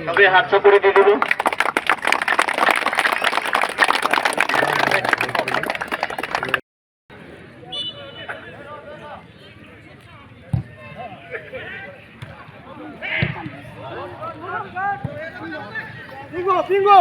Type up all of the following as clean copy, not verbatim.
তবে হাত কৰে দিয়ে দেবো। Bingo!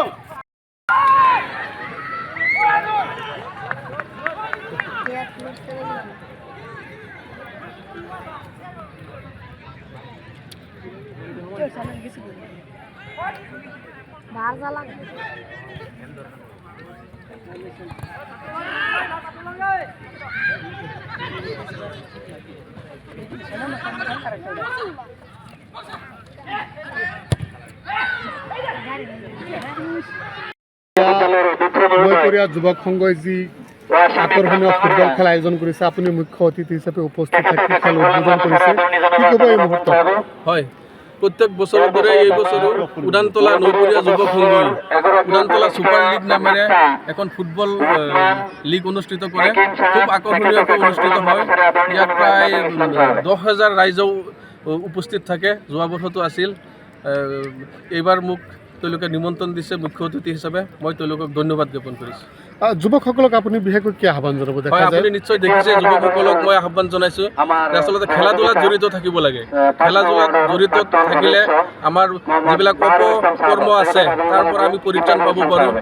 নৈপৰীয়া যুৱক সংঘই যি আকৰ্ষণীয় ফুটবল খেল আয়োজন কৰিছে, আপুনি মুখ্য অতিথি হিচাপে উপস্থিত থাকি খেল উদ্বোধন কৰিছে, কি ক'ব এই মুহূৰ্তত? হয়, প্ৰত্যেক বছৰৰ দৰে এই বছৰো উদানতলা নৈপৰীয়া যুৱক সংঘই উদানতলা ছুপাৰ লীগ নামেৰে এখন ফুটবল লীগ অনুষ্ঠিত কৰে। খুব আকৰ্ষণীয়কৈ অনুষ্ঠিত হয়। ইয়াত প্ৰায় 10,000 ৰাইজও উপস্থিত থাকে। যোৱা বছৰতো আছিল। এইবাৰ মোক তেওঁলোকে নিমন্ত্ৰণ দিছে মুখ্য অতিথি হিচাপে। মই তেওঁলোকক ধন্যবাদ জ্ঞাপন কৰিছোঁ। যুৱকসকলক আপুনি বিশেষকৈ কি আহ্বান জনাব? হয়, আপুনি নিশ্চয় দেখিছে, যুৱকসকলক মই আহ্বান জনাইছোঁ যে আচলতে খেলা ধূলাত জড়িত থাকিব লাগে। খেলা ধূলাত জড়িত থাকিলে আমাৰ যিবিলাক অপকৰ্ম আছে তাৰ পৰা আমি পৰিত্ৰাণ পাব পাৰোঁ।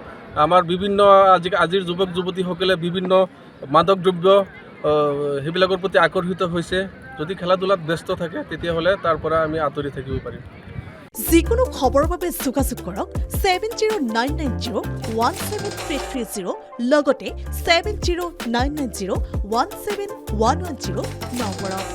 আমাৰ বিভিন্ন আজিৰ যুৱক যুৱতীসকলে বিভিন্ন মাদক দ্ৰব্য সেইবিলাকৰ প্ৰতি আকৰ্ষিত হৈছে। যদি খেলা ধূলাত ব্যস্ত থাকে তেতিয়াহ'লে তাৰ পৰা আমি আঁতৰি থাকিব পাৰিম। যিকোনো খবৰৰ বাবে যোগাযোগ কৰক 7099017330 লগতে 7099017110 নম্বৰত।